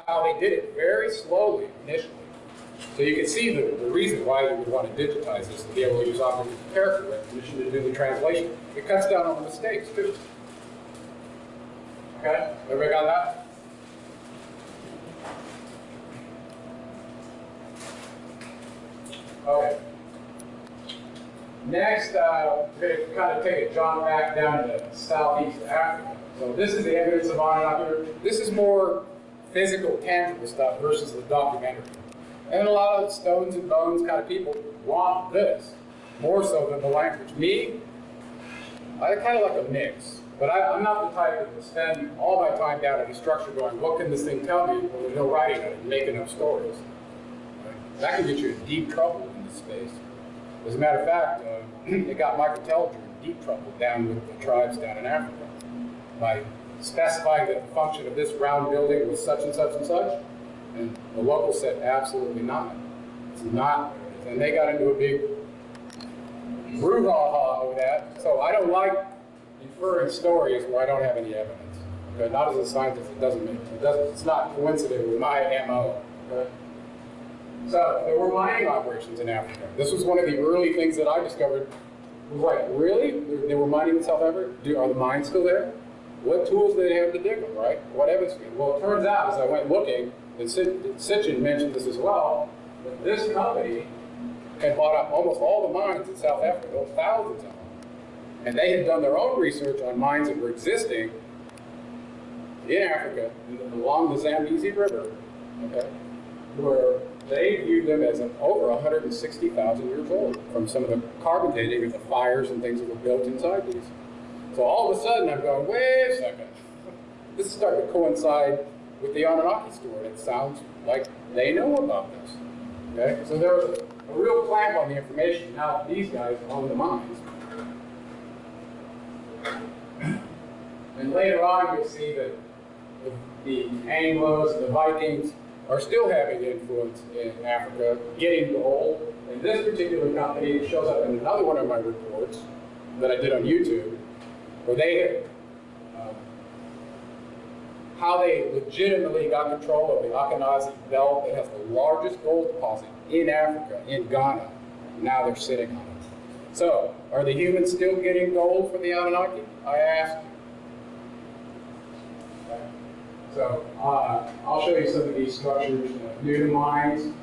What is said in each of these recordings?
how they did it very slowly initially. So you can see the reason why you would want to digitize this, to be able to use optical character recognition to do the translation. It cuts down on the mistakes too. Okay, everybody got that? Okay. Next, we're going to kind of take a jaunt back down to Southeast Africa. So this is the evidence of Anunnaki. This is more physical, tangible stuff versus the documentary. And a lot of stones and bones kind of people want this, more so than the language. Me, I kind of like a mix. But I'm not the type that will spend all my time down at a structure going, what can this thing tell me? Well, there's no writing on it and making up stories. Right? That can get you in deep trouble in this space. As a matter of fact, it got Michael Telliger in deep trouble down with the tribes down in Africa by specifying that the function of this round building was such and such and such, and the locals said absolutely not. It's not. And they got into a big brouhaha over that. So I don't like inferring stories where I don't have any evidence. Okay? Not as a scientist, it's not coincident with my MO. Okay? So there were mining operations in Africa. This was one of the early things that I discovered. Was like, really? They were mining in South Africa? Are the mines still there? What tools did they have to dig them, right? What evidence? Well, it turns out, as I went looking, and Chichen mentioned this as well, that this company had bought up almost all the mines in South Africa, thousands of them. And they had done their own research on mines that were existing in Africa, along the Zambezi River, okay, where they viewed them as over 160,000 years old from some of the carbon dating of the fires and things that were built inside these. So all of a sudden I'm going, wait a second. This is starting to coincide with the Anunnaki story. It sounds like they know about this. Okay? So there was a real clamp on the information. Now these guys own the mines. And later on you'll see that the Anglos, the Vikings, are still having influence in Africa, getting gold. And this particular company shows up in another one of my reports that I did on YouTube, where they how they legitimately got control of the Atrahasis belt that has the largest gold deposit in Africa, in Ghana. Now they're sitting on it. So, are the humans still getting gold from the Anunnaki? I asked you. So I'll show you some of these structures, new mines.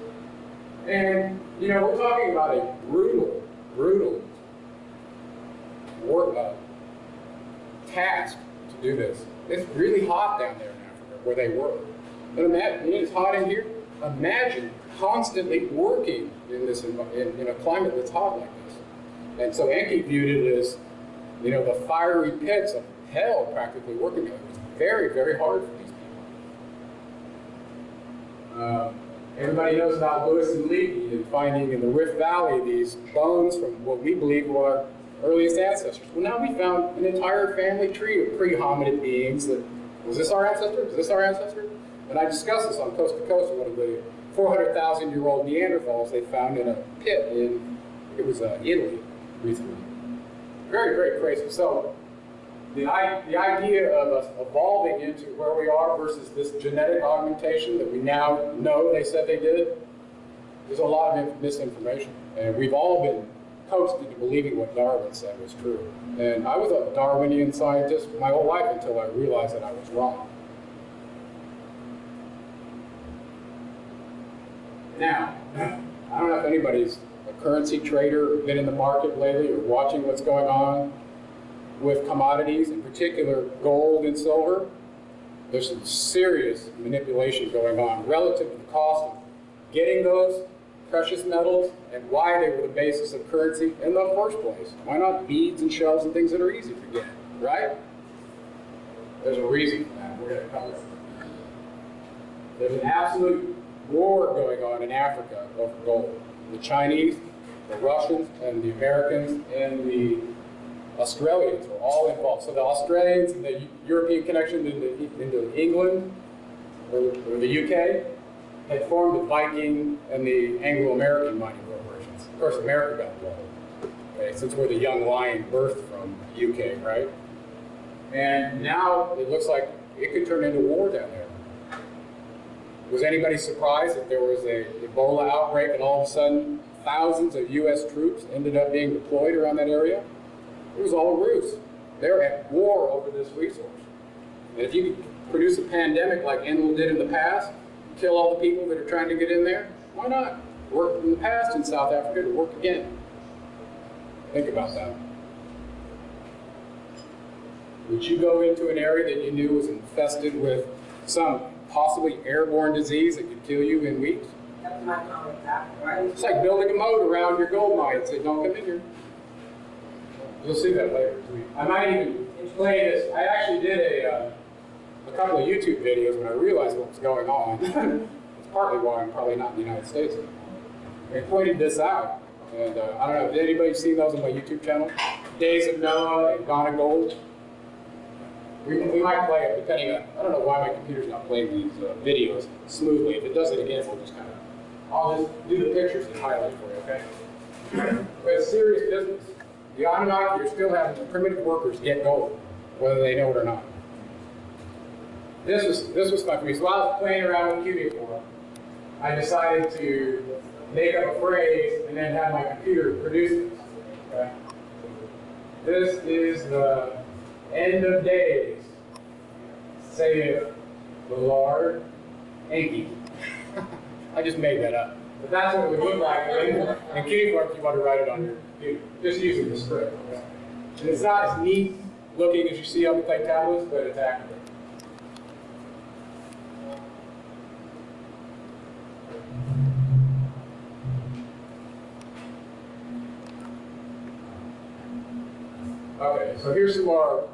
And, you know, we're talking about a brutal work task to do this. It's really hot down there in Africa, where they were. But imagine, it's hot in here. Imagine constantly working in this in a climate that's hot like this. And so Enki viewed it as, you know, the fiery pits of hell practically working there. It was very, very hard for these people. Everybody knows about Lewis and Leakey and finding in the Rift Valley these bones from what we believe were our earliest ancestors. Well, now we found an entire family tree of pre-hominid beings that, was this our ancestor? Is this our ancestor? And I discussed this on Coast to Coast, one of the 400,000-year-old Neanderthals they found in a pit in, it was Italy recently. Very, very crazy. So the idea of us evolving into where we are versus this genetic augmentation that we now know they said they did, there's a lot of misinformation. And we've all been coaxed into believing what Darwin said was true. And I was a Darwinian scientist my whole life until I realized that I was wrong. Now, I don't know if anybody's a currency trader or been in the market lately or watching what's going on with commodities, in particular gold and silver. There's some serious manipulation going on relative to the cost of getting those precious metals and why they were the basis of currency in the first place. Why not beads and shells and things that are easy to get, right? There's a reason for that. We're going to cover it. There's an absolute war going on in Africa over gold. The Chinese, the Russians, and the Americans, and the Australians were all involved. So the Australians and the European connection into England, or the UK, had formed the Viking and the Anglo-American mining corporations. Of course, America got involved, okay, since we're the young lion birthed from the UK, right? And now it looks like it could turn into war down there. Was anybody surprised that there was a Ebola outbreak and all of a sudden thousands of U.S. troops ended up being deployed around that area? It was all a ruse. They're at war over this resource. And if you could produce a pandemic like Enlil did in the past, kill all the people that are trying to get in there, why not? Worked in the past in South Africa, to work again. Think about that. Would you go into an area that you knew was infested with some possibly airborne disease that could kill you in weeks? That's my comment, right? It's like building a moat around your gold mine and say, don't come in here. You'll see that later. I might even explain this. I actually did a couple of YouTube videos when I realized what was going on. It's partly why I'm probably not in the United States anymore. I pointed this out. And I don't know, did anybody see those on my YouTube channel? Days of Noah and Gone of Gold? We might play it depending on, I don't know why my computer's not playing these videos smoothly. If it does it again, we'll just kind of, I'll just do the pictures and highlight for you, okay? But it's serious business. The Anunnaki are still having the primitive workers get gold, whether they know it or not. This was fun for me. So while I was playing around with cuneiform, I decided to make up a phrase and then have my computer produce this. Okay? This is the end of days, saith the Lord Enki. I just made that up. But that's what it would look like in cuneiform if you want to write it on your computer. Just using the script. Okay? And it's not as neat looking as you see on the clay tablets, but it's accurate. Okay, so here's some more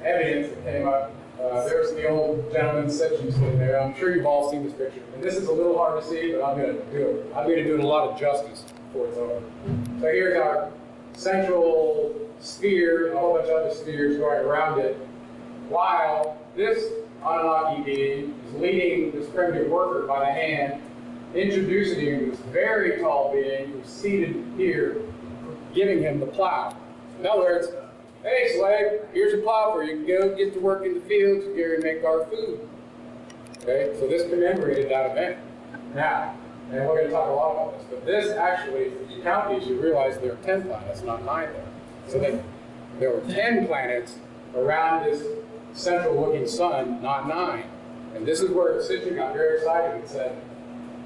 evidence that came up. There's the old gentleman sitting there. I'm sure you've all seen this picture. And this is a little hard to see, but I'm going to do it a lot of justice before it's over. So here's our central sphere and a whole bunch of other spheres going around it, while this Anunnaki being is leading this primitive worker by the hand, introducing him to this very tall being who's seated here, giving him the plow. In other words, hey slave, here's a plow for you. You can go get to work in the fields and make our food. Okay, so this commemorated that event. Now, and we're going to talk a lot about this, but this actually, if you count these, you realize there are 10 planets, not 9 there. So that there were 10 planets around this central-looking sun, not 9. And this is where Sitchin got very excited and said,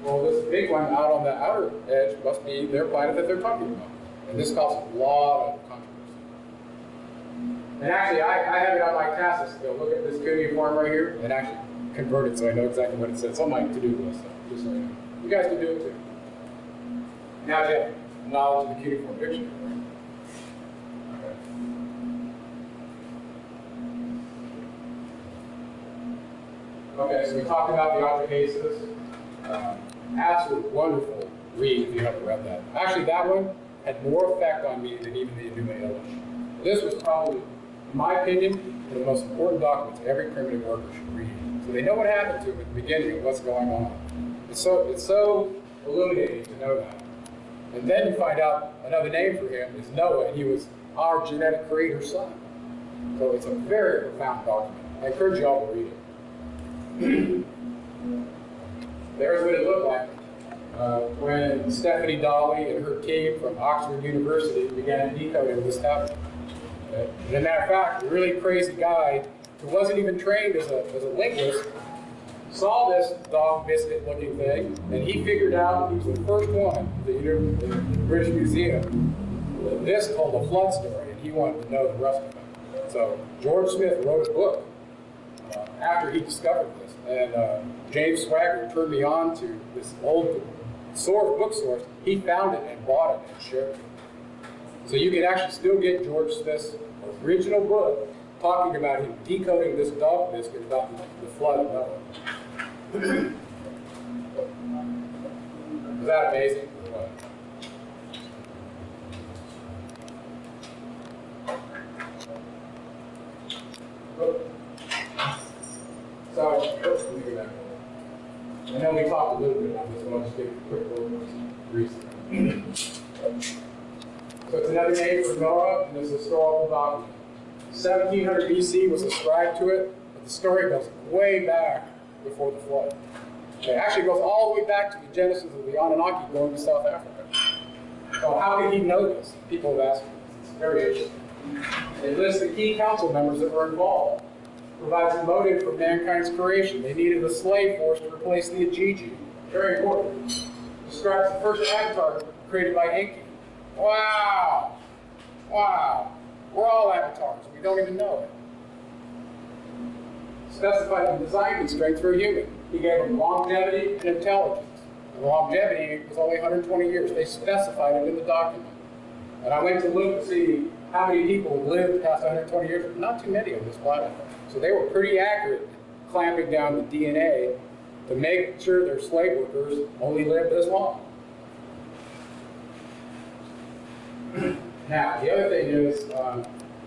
well, this big one out on the outer edge must be their planet that they're talking about. And this caused a lot of controversy. And actually, I have it on my task to look at this cuneiform right here and actually convert it so I know exactly what it says. It's on my to-do list, so just so you know. You guys can do it too. Now you have knowledge of the cuneiform picture. Okay, so we talked about the Atrahasis. Absolute wonderful read if you haven't read that. Actually, that one had more effect on me than even the Enuma Elish. This was probably, in my opinion, one of the most important documents every primitive worker should read. So they know what happened to him at the beginning and what's going on. It's so illuminating to know that. And then you find out another name for him is Noah, and he was our genetic creator's son. So it's a very profound document. I encourage you all to read it. There's what it looked like when Stephanie Dolly and her team from Oxford University began decoding this tablet. As a matter of fact, a really crazy guy who wasn't even trained as a linguist saw this dog biscuit looking thing, and he figured out, he was the first one in the British Museum, that this told a flood story, and he wanted to know the rest of it. So George Smith wrote a book after he discovered this, and James Swagger turned me on to this old book source. He found it and bought it and shared it. So you can actually still get George Smith's original book talking about him decoding this dog biscuit about the flood of Noah. Is that amazing? So, let me go back. I know we talked a little bit about this, so I'll just give a quick overview. So it's another name for Noah in this historical document. 1700 BC was ascribed to it, but the story goes way back before the flood. It actually goes all the way back to the genesis of the Anunnaki going to South Africa. So how did he know this? People have asked me. It's very interesting. They list the key council members that were involved. Provides a motive for mankind's creation. They needed a slave force to replace the Ajiji. Very important. Describes the first avatar created by Enki. Wow! Wow! We're all avatars. We don't even know it. Specified the design constraints for a human. He gave them longevity and intelligence. The longevity was only 120 years. They specified it in the document. And I went to look to see how many people lived past 120 years. Not too many on this planet. So they were pretty accurate at clamping down the DNA to make sure their slave workers only lived this long. Now, the other thing is,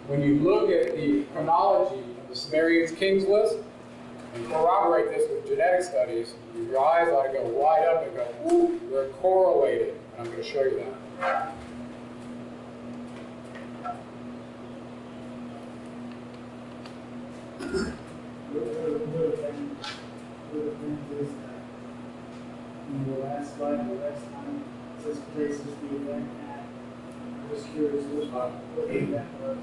when you look at the chronology of the Sumerian kings list, and corroborate this with genetic studies, your eyes ought to go wide up and go, ooh, they're correlated. And I'm going to show you that. In the last slide, the last time, it says places the event at. I was curious what the event was.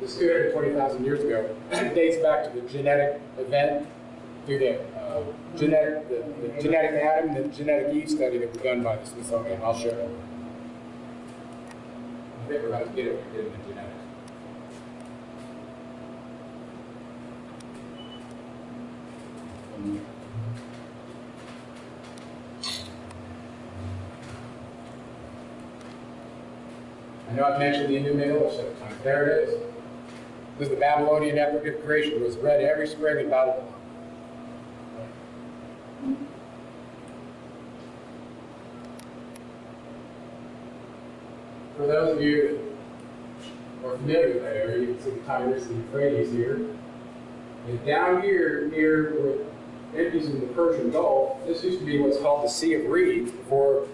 This 220,000 years ago dates back to the genetic event through the genetic Adam and the genetic Eve study that was done by the Smithsonian. I'll show you. I think we're about to get it in the genetics. I know I've mentioned the Endymion several times. There it is. This is the Babylonian Epic of Creation. It was read every spring in Babylon. For those of you that are familiar with that area, you can see the Tigris and Euphrates here. And down here, near where it empties in the Persian Gulf, this used to be what's called the Sea of Reeds before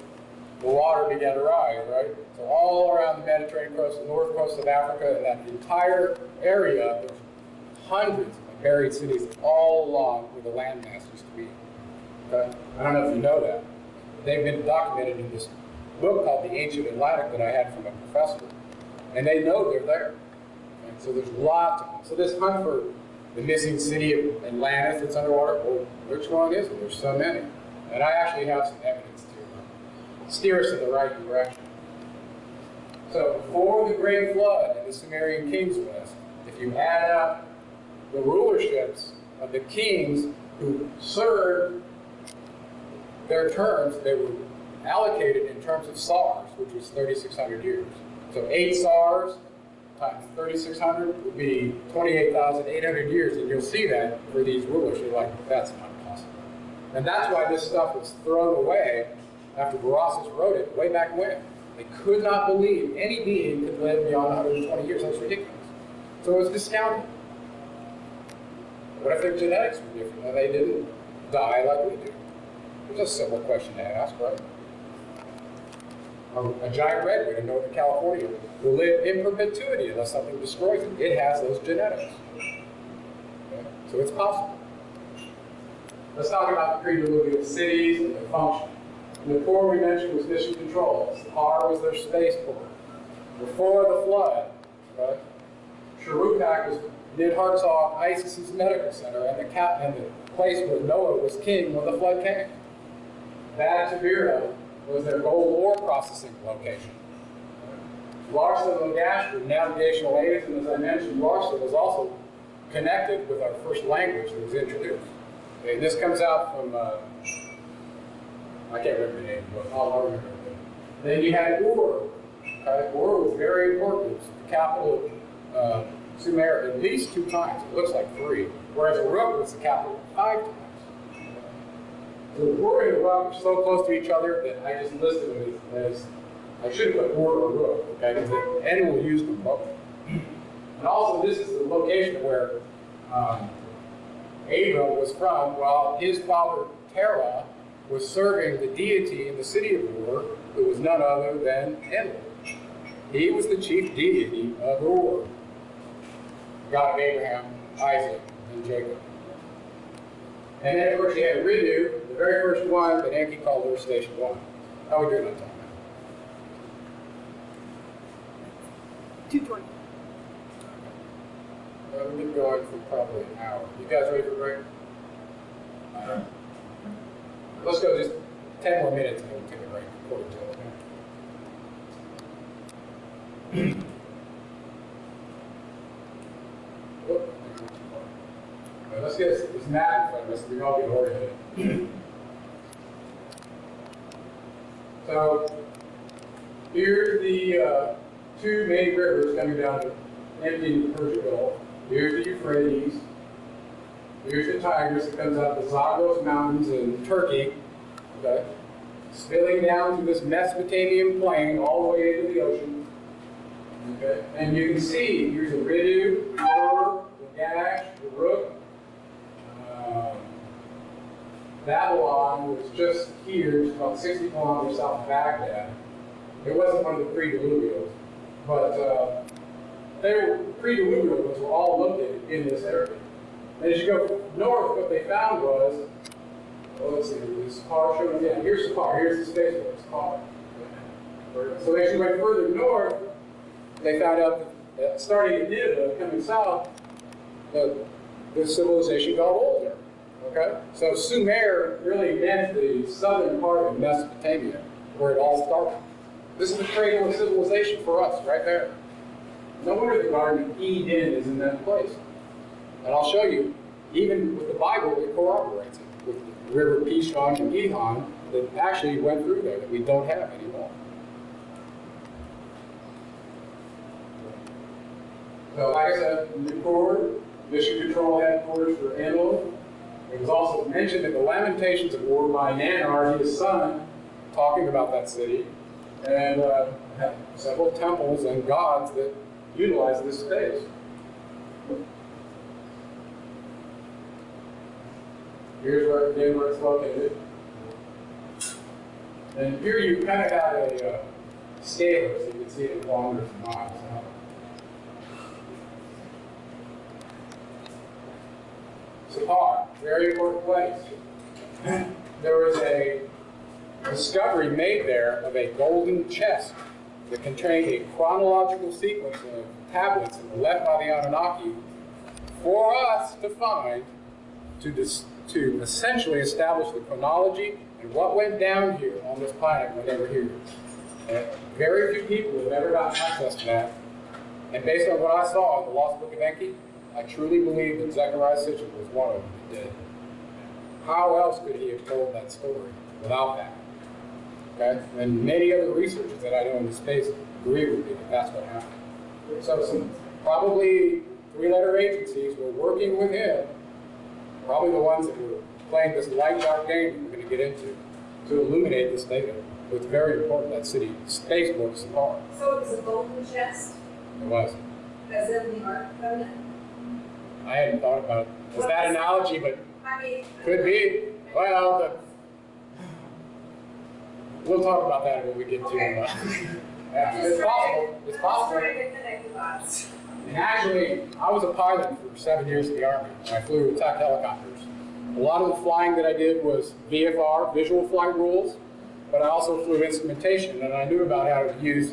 the water began to rise, right? So all around the Mediterranean coast, the north coast of Africa, and that entire area, there's hundreds of buried cities all along where the landmass used to be. Okay? I don't know if you know that. They've been documented in this book called The Ancient Atlantic that I had from a professor. And they know they're there. Okay? So there's lots of them. So this hunt for the missing city of Atlantis that's underwater, well, which one is it? There's so many. And I actually have some evidence to steer us in the right direction. So before the Great Flood in the Sumerian kings list, if you add up the rulerships of the kings who served their terms, they were allocated in terms of SARs, which was 3,600 years. So 8 SARs times 3,600 would be 28,800 years, and you'll see that for these rulers. You're like, that's not possible. And that's why this stuff was thrown away after Berossus wrote it way back when. They could not believe any being could live beyond 120 years. That's ridiculous. So it was discounted. What if their genetics were different and they didn't die like we do? It's a simple question to ask, right? A giant redwood in Northern California will live in perpetuity unless something destroys it. It has those genetics. Okay? So it's possible. Let's talk about the pre-diluvial cities and their function. And the core we mentioned was mission control. The R was their spaceport. Before the flood, right? Shuruppak was Mid-Hartzog, Isis's medical center, and the place where Noah was king when the flood came. Bad Tabira was their gold ore processing location. Larsa and Lagash were navigational aids, and as I mentioned, Larsa was also connected with our first language that was introduced. Okay, this comes out from, I can't remember the name, but I'll remember it. Then you had Ur. Okay? Ur was very important. It was the capital of Sumer at least 2 times. It looks like 3. Whereas Uruk was the capital 5 times. So Ur and Uruk are so close to each other that I just listed them as I should put Ur or Uruk, okay? Because the N will use them both. And also, this is the location where Abram was from, while his father Terah was serving the deity in the city of Ur, who was none other than Enlil. He was the chief deity of Ur, God of Abraham, Isaac, and Jacob. And then, of course, you had Eridu, the very first one that Enki called Earth Station 1. How are we doing on time? 2:20. We've been going for probably an hour. You guys ready for a break? Let's go just 10 more minutes and then we'll take a break. According to it, okay? Whoop. All right, let's get this map in front of us so we can all get oriented. So, here's the two main rivers coming down to emptying the Persian Gulf. Here's the Euphrates. Here's the Tigris that comes out of the Zagros Mountains in Turkey. Okay? Spilling down through this Mesopotamian plain all the way into the ocean. Okay? And you can see here's Eridu, Uruk, Gash, Uruk. Babylon was just here, it's about 60 kilometers south of Baghdad. It wasn't one of the pre-diluvials, but they were pre-diluvials were all located in this area. And as you go north, what they found was, well, let's see, this car showing again. Here's the car, here's the spaceport, it's car. So as you went further north, they found out that starting in Nineveh, coming south, the civilization got older. Okay? So Sumer really meant the southern part of Mesopotamia, where it all started. This is the cradle of civilization for us, right there. No wonder the Garden of Eden is in that place. And I'll show you, even with the Bible, it corroborates it. With the river Pishon and Gihon, that actually went through there, that we don't have anymore. So, like I said, Nippur, Mission Control Headquarters for Enlil. It was also mentioned in the Lamentations of War by Nanar, his son, talking about that city, and had several temples and gods that utilize this space. Here's where it's located. And here you kind of have a scale, so you can see it in kilometers and miles. Sapar, very important place. There was a discovery made there of a golden chest that contained a chronological sequence of tablets that were left by the Anunnaki for us to find to essentially establish the chronology and what went down here on this planet when they were here. And very few people have ever gotten access to that. And based on what I saw in the Lost Book of Enki, I truly believe that Zechariah Sitchin was one of them that did. How else could he have told that story without that? Okay? And many other researchers that I know in the space agree with me that that's what happened. So some probably three-letter agencies were working with him, probably the ones that were playing this light-dark game that we're going to get into, to illuminate this data. It's very important that city spaceport is apart. So it was a golden chest, It was. as in the Ark Covenant? I hadn't thought about it. Was that analogy, but I mean, could be. Well, we'll talk about that when we get to yeah, it's possible. It's possible. Trying to connect the dots. And actually, I was a pilot for 7 years in the Army. I flew attack helicopters. A lot of the flying that I did was VFR, visual flight rules, but I also flew instrumentation, and I knew about how to use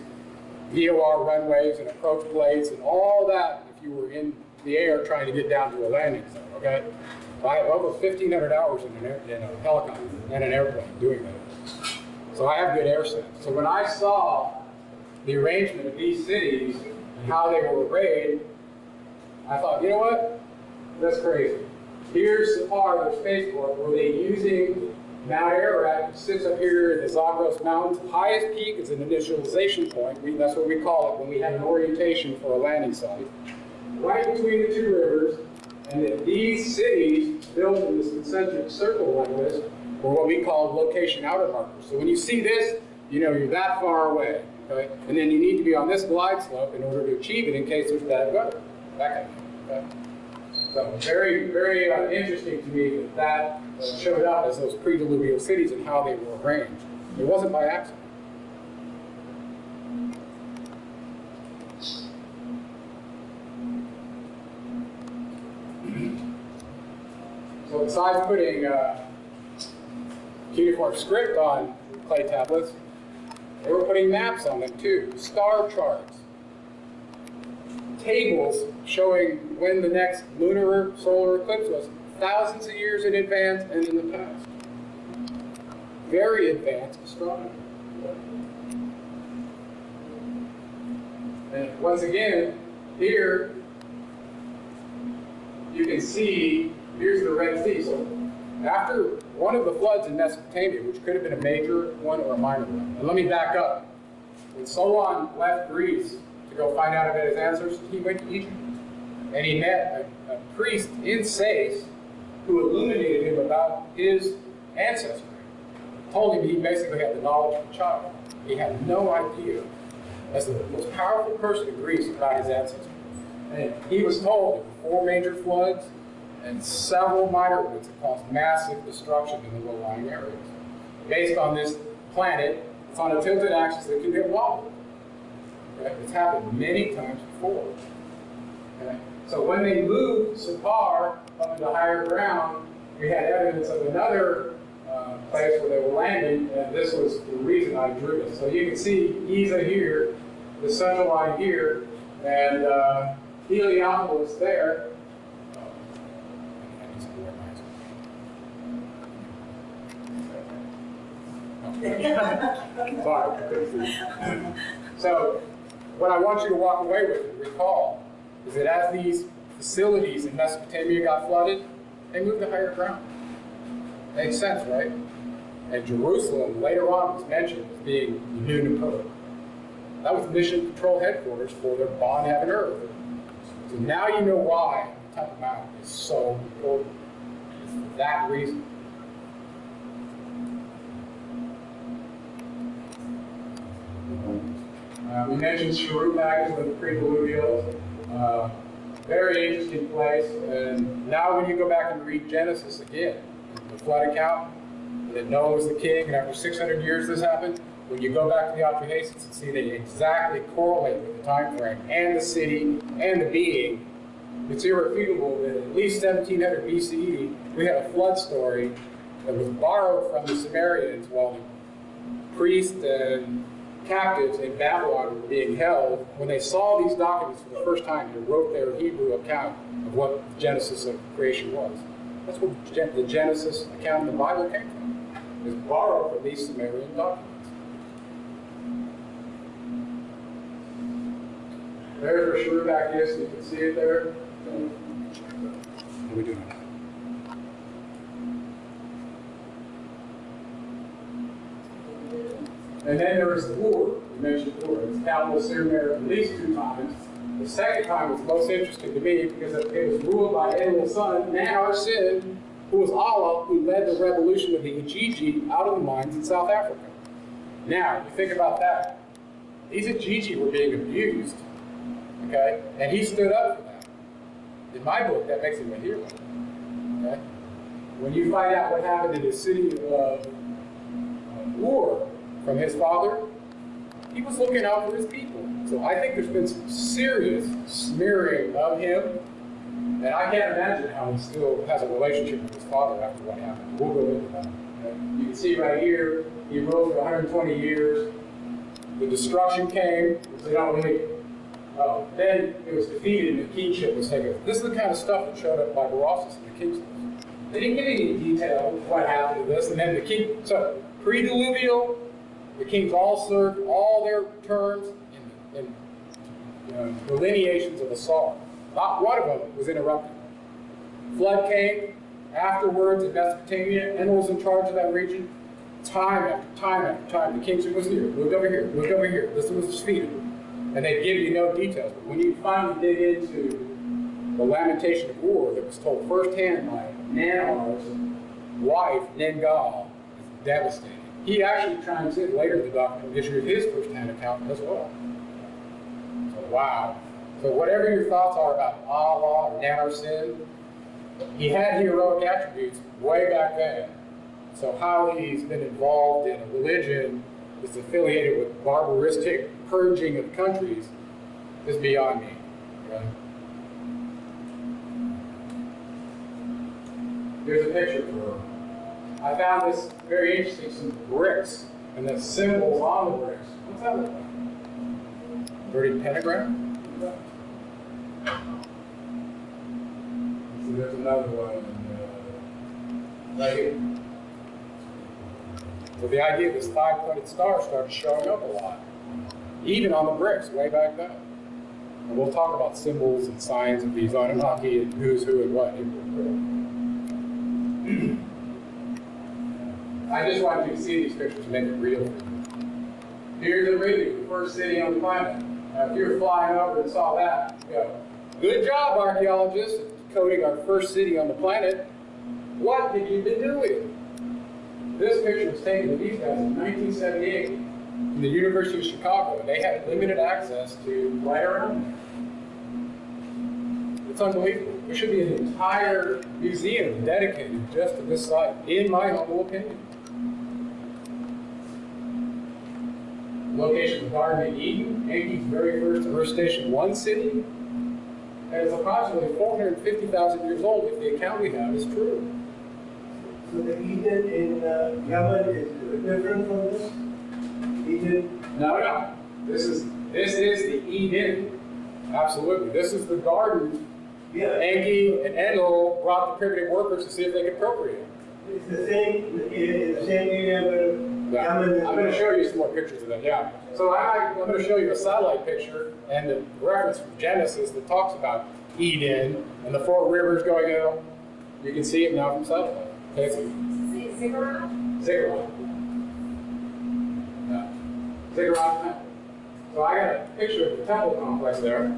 VOR runways and approach blades and all that if you were in the air trying to get down to a landing zone, okay? So I have over 1,500 hours in a helicopter and an airplane doing that. So I have good air sense. So when I saw the arrangement of these cities and how they were arrayed, I thought, you know what? That's crazy. Here's Sapar, their spaceport, where they're using Mount Ararat, which sits up here in the Zagros Mountains. The highest peak is an initialization point. That's what we call it when we have an orientation for a landing site. Right between the two rivers, and that these cities built in this concentric circle like this were what we call location outer markers. So when you see this, you know you're that far away, okay? And then you need to be on this glide slope in order to achieve it in case there's bad weather, that kind of thing, okay? So very, very interesting to me that showed up as those pre-diluvial cities and how they were arranged. It wasn't by accident. So besides putting cuneiform script on clay tablets, they were putting maps on them too, star charts, tables showing when the next lunar or solar eclipse was, thousands of years in advance and in the past. Very advanced astronomy. And once again, here you can see, here's the Red Sea. So after one of the floods in Mesopotamia, which could have been a major one or a minor one. And let me back up. When Solon left Greece to go find out about his ancestors, he went to Egypt. And he met a priest in Sais who illuminated him about his ancestry. Told him he basically had the knowledge of a child. He had no idea, as the most powerful person in Greece, about his ancestry. And he was told that 4 major floods and several minor ones that caused massive destruction in the low-lying areas. Based on this planet, it's on a tilted axis that can get wobbled. Okay? It's happened many times before. Okay? So when they moved Sipar up into higher ground, we had evidence of another place where they were landing, and this was the reason I drew it. So you can see Giza here, the central line here, and Heliopolis there. So what I want you to walk away with and recall is that as these facilities in Mesopotamia got flooded, they moved to higher ground. Makes sense, right? And Jerusalem later on was mentioned as being the new Nippur. That was mission control headquarters for their bond heaven earth. So now you know why the Temple Mount is so important. It's for that reason. We mentioned Shuruppak as the pre-diluvial. Very interesting place. And now when you go back and read Genesis again, the flood account, that Noah was the king, and after 600 years this happened, when you go back to the Atrahasis and see they exactly correlate with the time frame and the city and the being, it's irrefutable that at least 1700 BCE, we had a flood story that was borrowed from the Sumerians while the priests and captives in Babylon were being held. When they saw these documents for the first time, they wrote their Hebrew account of what the Genesis of creation was. That's where the Genesis account of the Bible came from. It was borrowed from these Sumerian documents. There's where Shuruppak is, you can see it there. What are we doing? And then there was Ur. We mentioned Ur. It's capital Sumer at least 2 times. The second time was most interesting to me because it was ruled by Enlil's son, Nanarsin, who was Allah, who led the revolution of the Ijiji out of the mines in South Africa. Now, you think about that. These Ijiji were being abused, okay? And he stood up for that. In my book, that makes him a hero, okay? When you find out what happened in the city of Ur from his father, he was looking out for his people. So I think there's been some serious smearing of him, and I can't imagine how he still has a relationship with his father after what happened. We'll go into that. Okay? You can see right here, he ruled for 120 years. The destruction came, which they don't really. Then it was defeated and the kingship was taken. This is the kind of stuff that showed up by Atrahasis in the king's list. They didn't give any detail of what happened to this, and then the king. So pre-diluvial, the kings all served all their terms in delineations of the Psalm. Not one of them was interrupted. Flood came afterwards in Mesopotamia. Enlil was in charge of that region. Time after time after time, the kingship was here. Look over here. Look over here. This was defeated. And they give you no details. But when you finally dig into the lamentation of Ur that was told firsthand by Nanar's wife, Nengal, it's devastating. He actually chimes in later in the document and gives you his first-hand account as well. So, wow. So whatever your thoughts are about Allah or Nanarsin, he had heroic attributes way back then. So how he's been involved in a religion that's affiliated with barbaristic purging of countries is beyond me. Okay? Here's a picture for her. I found this very interesting, some bricks, and the symbols on the bricks. What's that look like? Inverted pentagram? So there's another one right here. So the idea of this five-pointed star started showing up a lot, even on the bricks way back then. And we'll talk about symbols and signs of these Anunnaki and who's who and what. I just wanted you to see these pictures to make it real for you. Here's Eridu, the first city on the planet. Now, if you're flying over and saw that, you go, good job, archaeologists, decoding our first city on the planet. What have you been doing? This picture was taken of these guys in 1978 from the University of Chicago, and they had limited access to fly around. It's unbelievable. There should be an entire museum dedicated just to this site, in my humble opinion. Location of Garden of Eden, Enki's very first Earth Station 1 city, and it's approximately 450,000 years old if the account we have is true. So the Eden in Yemen is different from this? Eden? No. This is the Eden. Absolutely. This is the garden. Yeah. Enki and Enlil brought the primitive workers to see if they could procreate. It's the same area where Yeah. Yemen is. I'm going to show you some more pictures of that. Yeah. So I'm going to show you a satellite picture and the reference from Genesis that talks about Eden and the four rivers going out. You can see it now from satellite. Okay. Ziggurat? Ziggurat. Yeah. Ziggurat temple. So I got a picture of the temple complex there.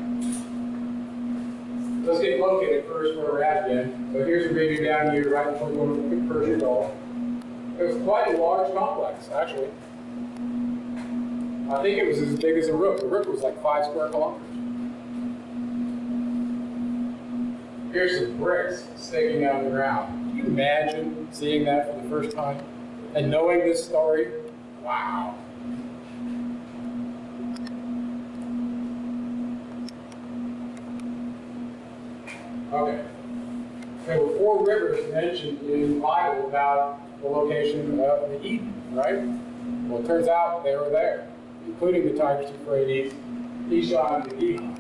Let's get located first where we're at again. So here's a review down here right before going to the Persian Gulf. It was quite a large complex, actually. I think it was as big as Uruk. Uruk was like 5 square kilometers. Here's some bricks sticking out of the ground. Can you imagine seeing that for the first time and knowing this story? Wow. Okay. There were 4 rivers mentioned in the Bible about the location of the Eden, right? Well, it turns out they were there, including the Tigris, Euphrates, Kishon, and Gihon.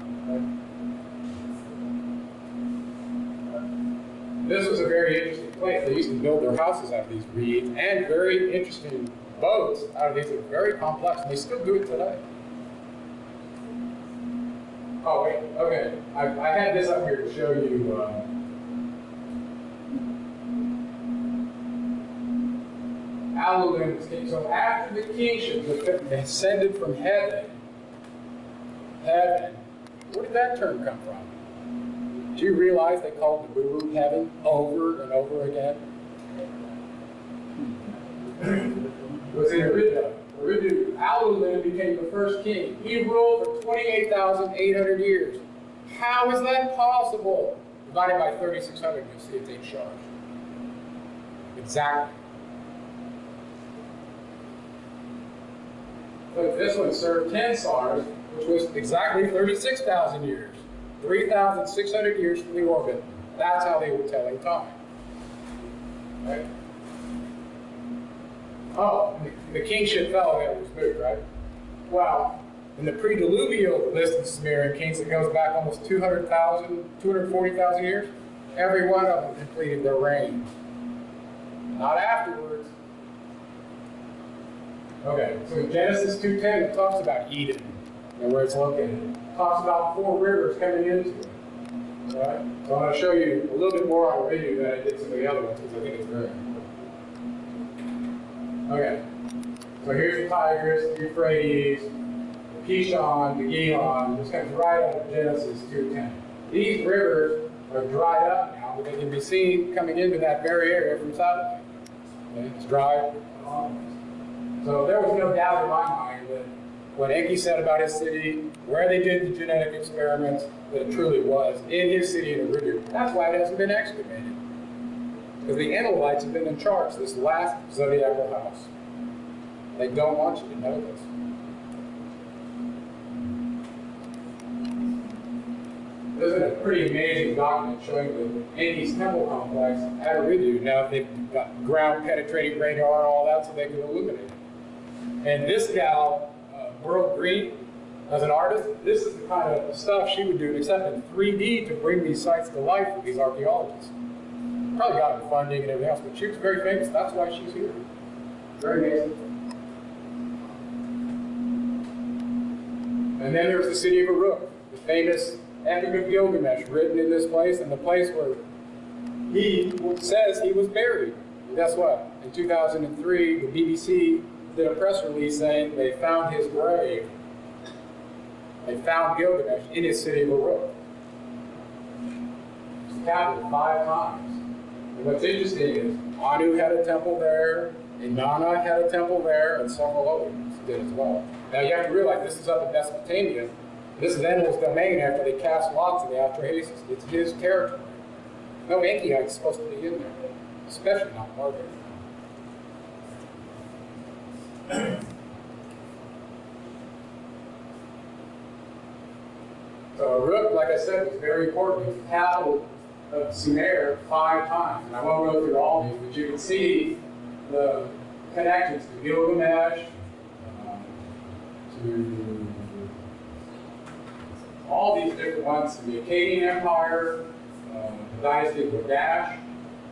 Right? This was a very interesting place. They used to build their houses out of these reeds and very interesting boats out of these. They're very complex, and they still do it today. Oh, wait, okay. I had this up here to show you. Alulim was king. So after the kingship descended from heaven, where did that term come from? Do you realize they called the Buru heaven over and over again? It was in Eridu. Alulim became the first king. He ruled for 28,800 years. How is that possible? Divided by 3,600, you'll see it's 8 stars. Exactly. But this one served 10 stars, which was exactly 36,000 years. 3,600 years from the orbit. That's how they were telling time. Right? Oh, the kingship fell and it was moved, right? Well, in the pre-diluvial list of Sumerian kings that goes back almost 240,000 years, every one of them completed their reign. Not afterwards. Okay, so in Genesis 2:10, it talks about Eden and where it's located. It talks about 4 rivers coming into it. All right? So I'm going to show you a little bit more on Eridu than I did some of the other ones because I think it's very important. Okay, so here's the Tigris, the Euphrates, the Kishon, the Gihon. This comes right out of Genesis 2:10. These rivers are dried up now, but they can be seen coming into that very area from satellite. Okay? It's dry. So there was no doubt in my mind that what Enki said about his city, where they did the genetic experiments, that it truly was in his city in Eridu. That's why it hasn't been excavated. Because the Enlilites have been in charge this last zodiacal house. They don't want you to know this. This is a pretty amazing document showing the Andes temple complex at Eridu. Now they've got ground penetrating radar and all that so they can illuminate it. And this gal, World Green, as an artist, this is the kind of stuff she would do, except in 3D, to bring these sites to life for these archaeologists. Probably got her funding and everything else, but she was very famous. That's why she's here. Very amazing. And then there's the city of Uruk, the famous Epic of Gilgamesh, written in this place, and the place where he says he was buried. And guess what? In 2003, the BBC did a press release saying they found his grave. They found Gilgamesh in his city of Uruk. It's capital 5 times. And what's interesting is Anu had a temple there, Inanna had a temple there, and several others did as well. Now you have to realize this is up in Mesopotamia. This is then his domain after they cast lots of the Atrahasis. It's his territory. No Enkiite's supposed to be in there, especially not Margaret. So Uruk, like I said, was very important. It's the capital of Sumer 5 times. And I won't go through all these, but you can see the connections to Gilgamesh, to all these different ones, to the Akkadian Empire, the dynasty of Gilgamesh.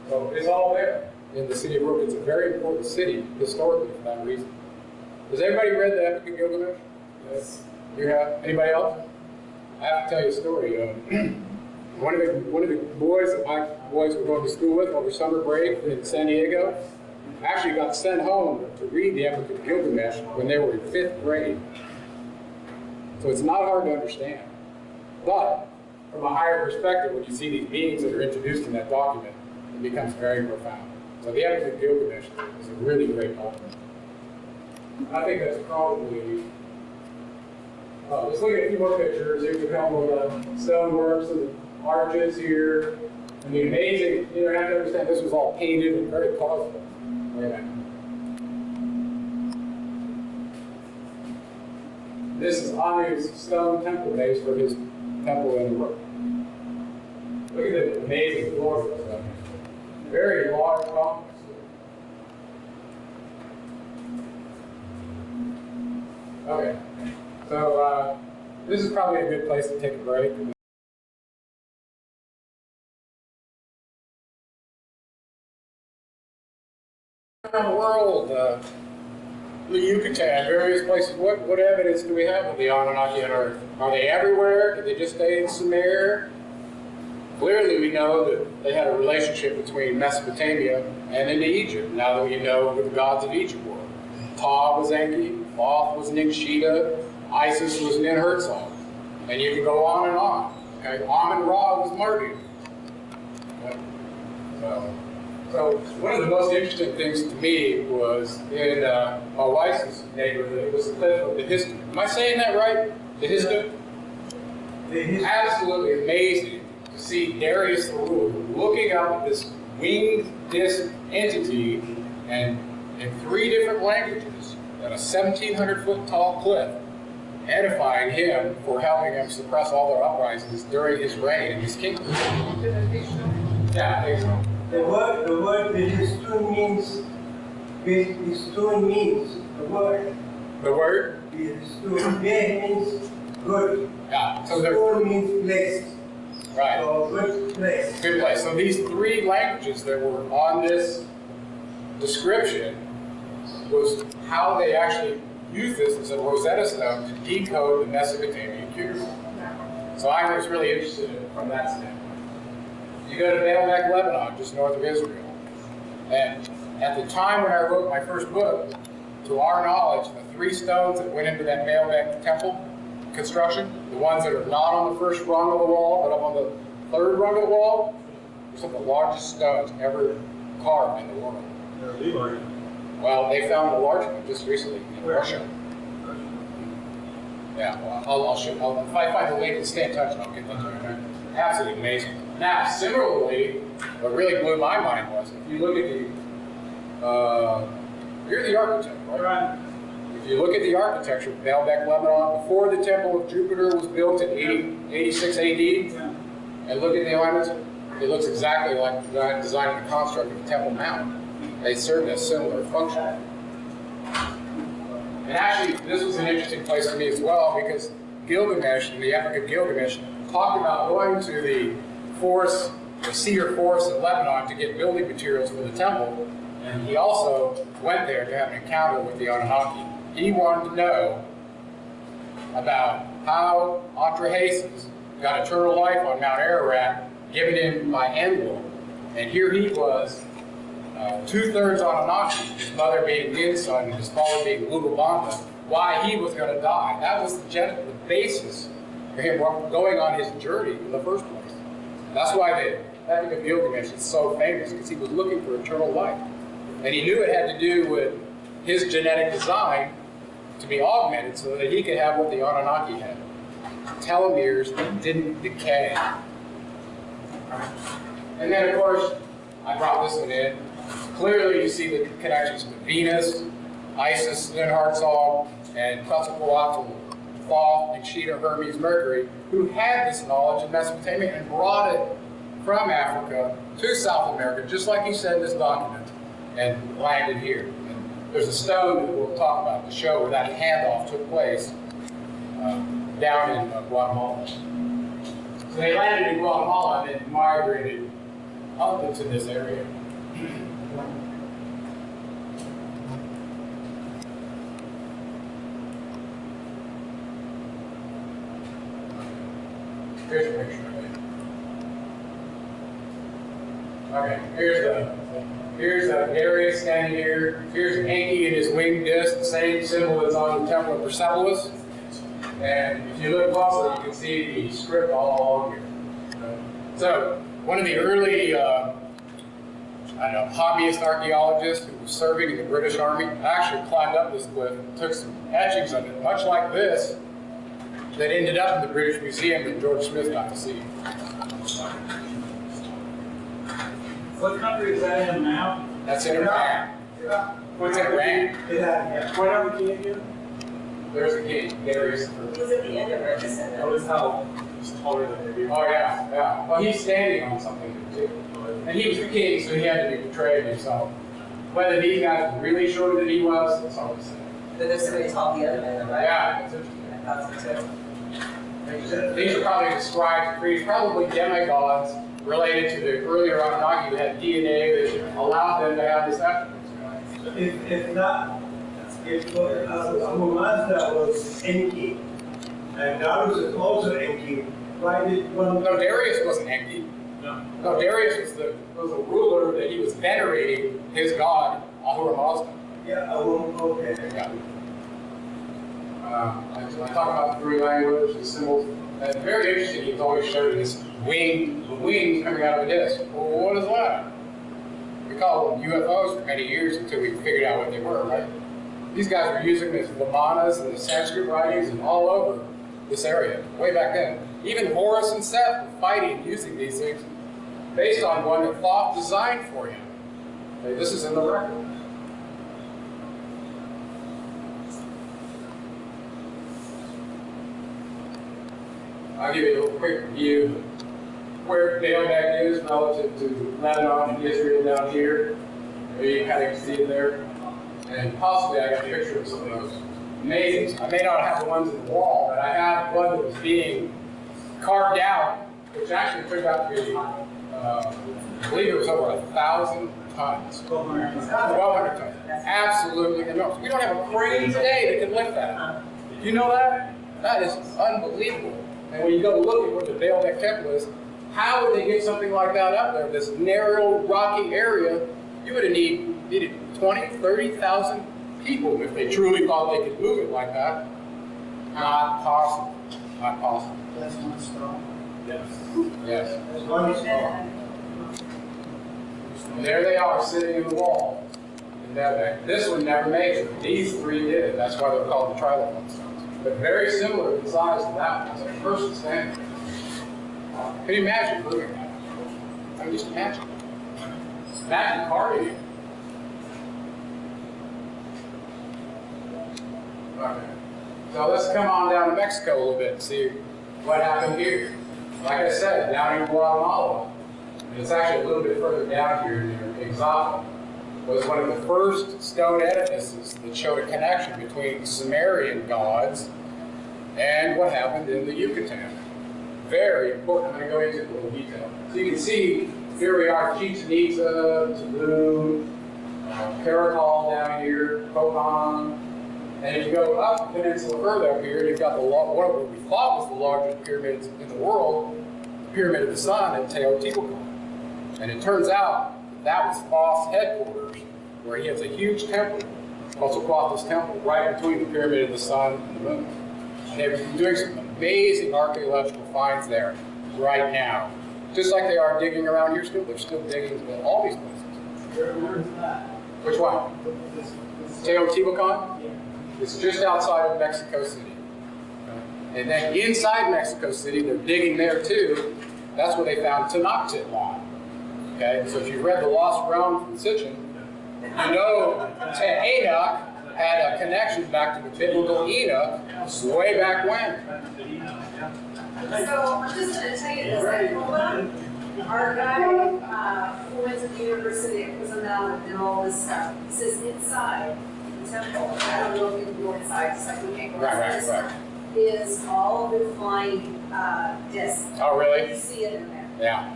So it's all there in the city of Uruk. It's a very important city historically for that reason. Has everybody read the Epic of Gilgamesh? Yes. You have? Anybody else? I have to tell you a story. One of the boys that my boys were going to school with over summer break in San Diego actually got sent home to read the Epic of Gilgamesh when they were in 5th grade. So it's not hard to understand. But from a higher perspective, when you see these beings that are introduced in that document, it becomes very profound. So the Epic of Gilgamesh is a really great document. I think that's probably. Let's look at a few more pictures. You can come with the stoneworks and the arches here. And the amazing, you have to understand this was all painted and very colorful. Wait a minute. This is Anu's stone temple base for his temple in Uruk. Look at the amazing floor. Very large complex. Okay. So this is probably a good place to take a break. Around the world, the Yucatan, various places, what evidence do we have of the Anunnaki on Earth? Are they everywhere? Did they just stay in Sumer? Clearly we know that they had a relationship between Mesopotamia and into Egypt, now that we know who the gods of Egypt were. Ta was Enki, Thoth was Ningshita, Isis was Ninhursag, and you can go on and on. Okay, Amun-Ra was Marduk. Okay. So one of the most interesting things to me was in my wife's neighborhood. It was the cliff of the Histu. Am I saying that right? The Histu? Absolutely amazing to see Darius the ruler looking up at this winged disc entity and in 3 different languages at a 1,700-foot tall cliff, edifying him for helping him suppress all their uprisings during his reign in his kingdom. Yeah, the word Behistun means the word. The word? Behistun. Beh means good. Yeah. So Stun means place. Right. So good place. Good place. So these 3 languages that were on this description was how they actually used this as a Rosetta Stone to decode the Mesopotamian cuneiform. So I was really interested in it from that standpoint. You go to Baalbek, Lebanon, just north of Israel. And at the time when I wrote my first book, to our knowledge, the 3 stones that went into that Baalbek temple construction, the ones that are not on the first rung of the wall, but up on the 3rd rung of the wall, are some of the largest stones ever carved in the world. Well, they found a large one just recently in Russia. Yeah, well, I'll show. If I find the link, stay in touch, and I'll get that to you. Okay? Absolutely amazing. Now, similarly, what really blew my mind was if you look at you're the architect, right? If you look at the architecture of Baalbek, Lebanon, before the Temple of Jupiter was built in 86 AD, and look at the alignments, it looks exactly like designing the construct of the Temple Mount. They served a similar function. And actually, this was an interesting place for me as well, because Gilgamesh, in the Epic of Gilgamesh, talked about going to the forest, the cedar forest in Lebanon to get building materials for the temple. And he also went there to have an encounter with the Anunnaki. He wanted to know about how Atrahasis got eternal life on Mount Ararat, given him by Enlil. And here he was, 2/3 Anunnaki, his mother being Ninsun and his father being Lugubanda, why he was going to die. That was the basis for him going on his journey in the first place. That's why the Epic of Gilgamesh is so famous, because he was looking for eternal life. And he knew it had to do with his genetic design to be augmented so that he could have what the Anunnaki had. Telomeres that didn't decay. And then, of course, I brought this one in. Clearly, you see the connections to Venus, Isis, Linhardsal, and Quetzalcoatl, Thoth, and Sheeta, Hermes, Mercury, who had this knowledge in Mesopotamia and brought it from Africa to South America, just like he said in this document, and landed here. And there's a stone that we'll talk about to show where that handoff took place down in Guatemala. So they landed in Guatemala and then migrated up into this area. Here's a picture of it. Okay, here's Darius standing here. Here's Enki and his winged disc, the same symbol that's on the temple of Persepolis. And if you look closely, you can see the script all along here. So, one of the early, hobbyist archaeologists who was serving in the British Army actually climbed up this cliff and took some etchings of it, much like this, that ended up in the British Museum that George Smith got to see. What country is that in now? That's in Iran. What's in Iran? What are we doing here? There's a king, Darius. He's at the end of it, isn't it? Notice how he's taller than maybe. Oh yeah, yeah. Well, he's standing on something too. And he was the king, so he had to be betrayed himself. Whether these guys were really sure that he was, it's hard to say. But there's somebody tall the other man, right? Yeah, it's interesting. I thought so too. These are probably described, probably demigods related to the earlier Anunnaki who had DNA that allowed them to have this attributes. If not, if Amumazda was Enki, and Darius is also Enki, why did one? No, Darius wasn't Enki. No, Darius was a ruler that he was venerating his god, Ahura Mazda. Yeah, okay. Yeah. I talk about the three language, the symbols. And very interesting, he's always showing this wings coming out of a disc. Well, what is that? We called them UFOs for many years until we figured out what they were, right? These guys were using these Vamanas and the Sanskrit writings and all over this area, way back then. Even Horus and Seth were fighting using these things based on one that Thoth designed for him. Okay, this is in the record. I'll give you a little quick view of where Baalbek is relative to Lebanon and Israel down here. Maybe you kind of see it there. And possibly I got a picture of some of those amazing. I may not have the ones in the wall, but I have one that was being carved out, which actually turned out to be, I believe it was over 1,000 tons. 1,200 tons. Absolutely enormous. We don't have a crane today that can lift that. You know that? That is unbelievable. And when you go look at where the Baalbek temple is, how would they get something like that up there? This narrow, rocky area, you would have needed 20,000, 30,000 people if they truly thought they could move it like that. Not possible. Not possible. That's one stone. Yes. Yes. That's one stone. And there they are sitting in the wall in Baalbek. This one never made it. These three did. That's why they're called the trilithon stones. But very similar in size to that one. It's a person standing. Can you imagine moving that? I mean, just imagine. Imagine carving it. Okay. So let's come on down to Mexico a little bit and see what happened here. Like I said, down in Guatemala, and it's actually a little bit further down here near Ixapa, was one of the first stone edifices that showed a connection between the Sumerian gods and what happened in the Yucatan. Very important. I'm going to go into a little detail. So you can see, here we are, Chichen Itza, Tulum, Caracol down here, Copan. And if you go up the peninsula further up here, you've got what we thought was the largest pyramids in the world, the Pyramid of the Sun at Teotihuacan. And it turns out that was Thoth's headquarters, where he has a huge temple, Quetzalcoatl's temple, right between the Pyramid of the Sun and the Moon. And they've been doing some amazing archaeological finds there right now. Just like they are digging around here still, they're still digging in all these places. Where's that? Which one? Teotihuacan? Yeah. It's just outside of Mexico City. And then inside Mexico City, they're digging there too. That's where they found Tenochtitlan. Okay, so if you read The Lost Realm from Sitchin, you know Enoch had a connection back to the biblical Enoch way back when. So I'm just going to tell you this. At Copa, our guy who went to the university and was and all this stuff, he says inside the temple, I don't know if you can go inside, just like we can't go inside, is all the flying discs. Oh, really? You see it in there. Yeah.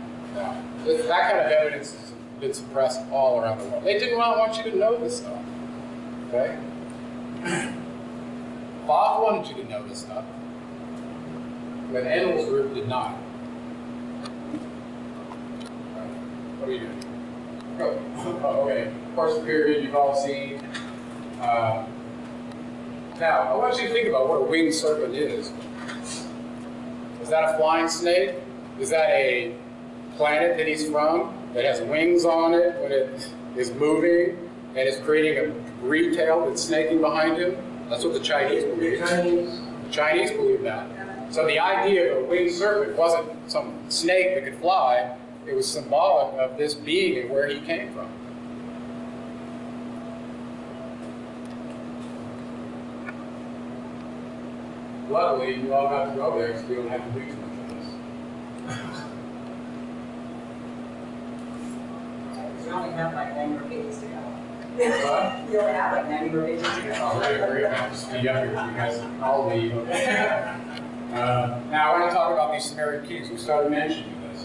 That kind of evidence has been suppressed all around the world. They didn't want you to know this stuff. Okay? Thoth wanted you to know this stuff, but Enlil's group did not. What are you doing? Oh, okay. Of course, the period you've all seen. Now, I want you to think about what a winged serpent is. Is that a flying snake? Is that a planet that he's from that has wings on it when it is moving and is creating a debris tail that's snaking behind him? That's what the Chinese believe. The Chinese believe that. So the idea of a winged serpent wasn't some snake that could fly. It was symbolic of this being and where he came from. Luckily, you all got to go there, so we don't have to do too much of this. You only have like 9 more pages to go. What? You only have like 90 more pages to go. I agree. I have to speed up here because I'll leave. Now, I want to talk about these Sumerian kings. We started mentioning this.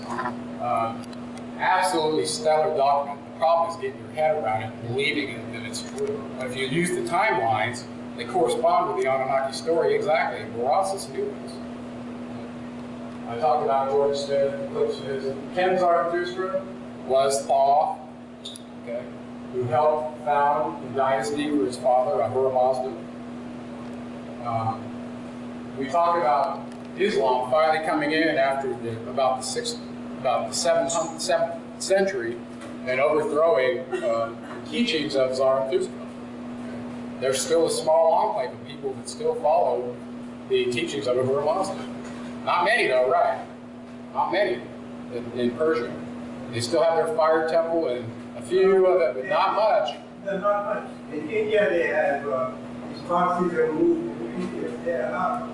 Absolutely stellar document. The problem is getting your head around it and believing that it's true. But if you use the timelines, they correspond with the Anunnaki story exactly. Atrahasis knew this. I talked about George Smith, eclipses. Ken Zarathustra was Thoth, okay, who helped found the dynasty for his father, Ahura Mazda. We talked about Islam finally coming in after about the 7th century and overthrowing the teachings of Zarathustra. There's still a small enclave of people that still follow the teachings of Ahura Mazda. Not many though, right? Not many in Persia. They still have their fire temple and a few of it, but not much. Not much. In India, they have these proxies are moved in India. They are not.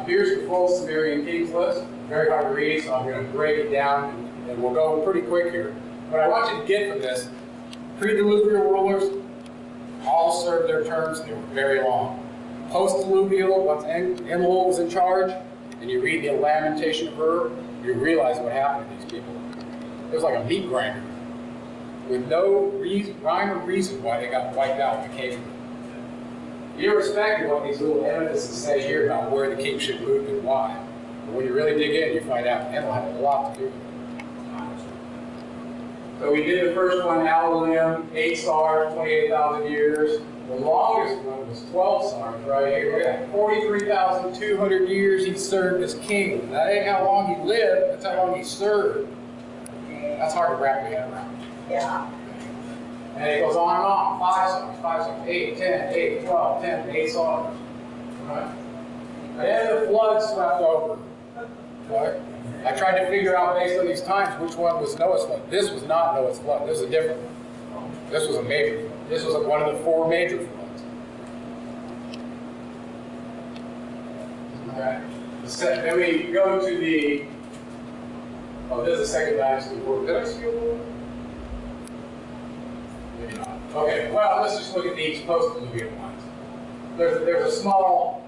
Here's the full Sumerian kings list. Very hard to read, so I'm going to break it down and we'll go pretty quick here. What I want you to get from this, pre-diluvial rulers all served their terms and they were very long. Post-diluvial, once Enlil was in charge, and you read the Lamentation of Uruk, you realize what happened to these people. It was like a meat grinder with no rhyme or reason why they got wiped out in the cave. Irrespective of what these little edifices say here about where the kingship moved and why. But when you really dig in, you find out Enlil had a lot to do with it. So we did the first one, Alalium, 8 stars, 28,000 years. The longest one was 12 stars right here. Look at that, 43,200 years he served as king. That ain't how long he lived, that's how long he served. That's hard to wrap your head around. Yeah. And it goes on and on. 5 stars, 8, 10, 8, 12, 10, 8 stars. Right? Then the flood swept over. Right? I tried to figure out based on these times which one was Noah's flood. This was not Noah's flood. This is a different one. This was a major flood. This was one of the 4 major floods. Okay. Then we go to the, oh, this is the second dynasty before. Did I skip one? Maybe not. Okay, well, let's just look at these post-diluvial ones. There's a small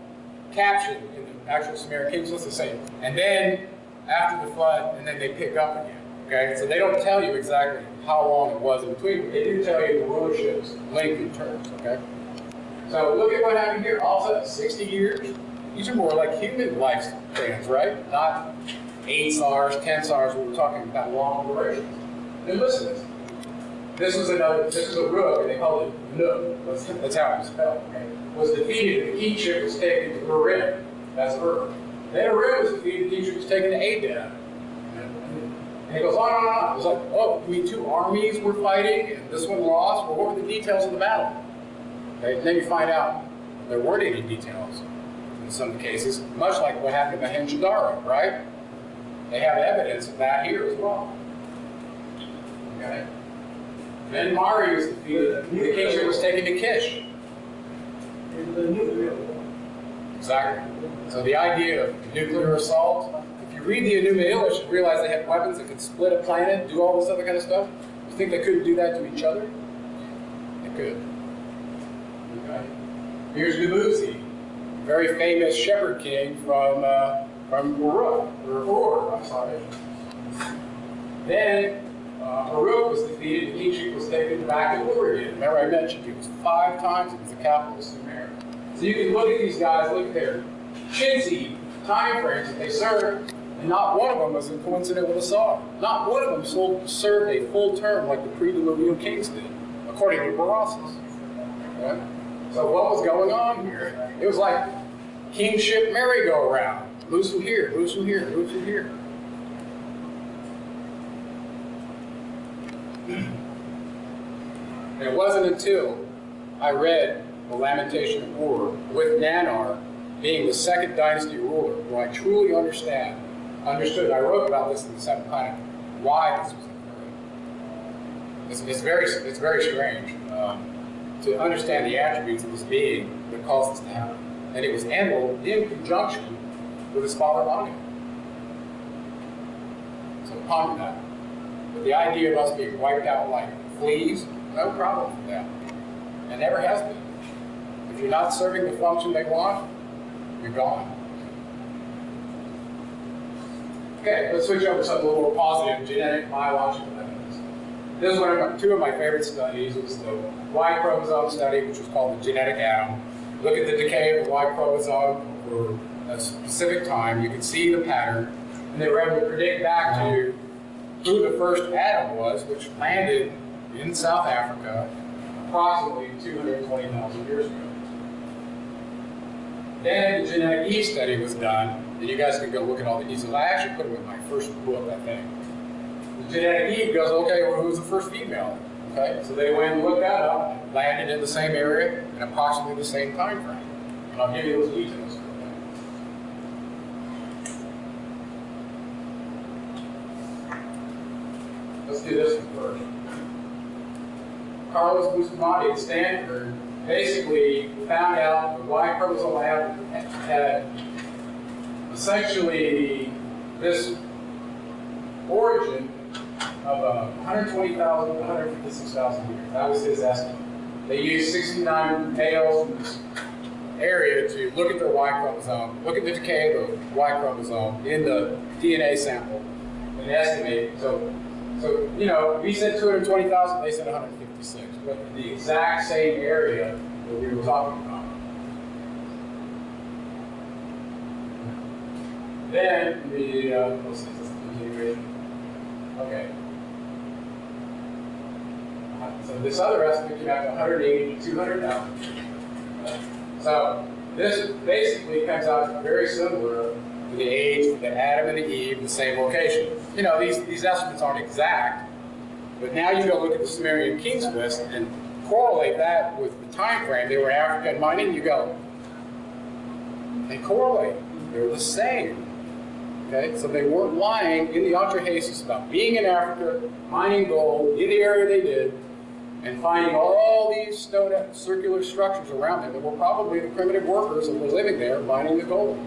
caption in the actual Sumerian Kingship, let's say, and then after the flood, and then they pick up again. Okay, so they don't tell you exactly how long it was in between, but they do tell you the rulership's length in terms. Okay, so look at what happened here. All of a sudden, 60 years. These are more like human lifespans, right? Not 8 SARs, 10 SARs. We're talking about long durations. Then listen to this. This was a Uruk, and they called it Uruk. That's how it was spelled. Okay? Was defeated, and the kingship was taken to Urim. That's Uruk. Then Urim was defeated, the kingship was taken to Adab. And it goes on and on. It was like, oh, I mean, 2 armies were fighting, and this one lost. Well, what were the details of the battle? Okay? And then you find out there weren't any details in some cases, much like what happened to Mohenjo-Daro, right? They have evidence of that here as well. Okay? Then Mari was defeated. The kingship was taken to Kish. Exactly. So the idea of nuclear assault, if you read the Enuma Elish, you realize they had weapons that could split a planet, do all this other kind of stuff. You think they couldn't do that to each other? They could. Okay. Here's Dumuzi, very famous shepherd king from Uruk, or I'm sorry. Then Uruk was defeated, the kingship was taken back to Ur again. Remember I mentioned it was 5 times, it was the capital of Sumer. So you can look at these guys, look at their chintzy time frames that they served, and not one of them was coincident with a Sar. Not one of them served a full term like the pre-diluvial kings did, according to Atrahasis. Okay? So what was going on here? It was like kingship merry-go-round. Moves from here, moves from here, moves from here. And it wasn't until I read the Lamentation of Ur with Nanar being the 2nd dynasty ruler where I truly understood. I wrote about this in the 7th planet, why this was occurring. It's very strange to understand the attributes of this being that caused this to happen. And it was Enlil in conjunction with his father Anu. So ponder that. But the idea of us being wiped out like fleas, no problem with that. And never has been. If you're not serving the function they want, you're gone. Okay, let's switch over to something a little more positive, genetic biological evidence. This is 2 of my favorite studies. It was the Y chromosome study, which was called the genetic atom. Look at the decay of the Y chromosome for a specific time. You can see the pattern. And they were able to predict back to who the first atom was, which landed in South Africa approximately 220,000 years ago. Then the genetic E study was done, and you guys can go look at all the E's. I actually put them in my first book, I think. The genetic E goes, okay, well, who was the first female? Okay, so they went and looked that up, landed in the same area in approximately the same time frame. And I'll give you those details. Let's do this one first. Carlos Bustamante at Stanford basically found out the Y chromosome had essentially this origin of 120,000 to 156,000 years. That was his estimate. They used 69 males in this area to look at their Y chromosome, look at the decay of the Y chromosome in the DNA sample, and estimate. So you know, we said 220,000, they said 156, but in the exact same area that we were talking about. Then let's see, this is the continuation. Okay. So this other estimate came out to 180 to 200,000. So this basically comes out very similar to the age of the Adam and the Eve, the same location. You know, these estimates aren't exact, but now you go look at the Sumerian Kings list and correlate that with the time frame they were African mining, you go, they correlate. They're the same. Okay, so they weren't lying in the Atrahasis about being in Africa, mining gold in the area they did, and finding all these stone circular structures around them that were probably the primitive workers that were living there mining the gold.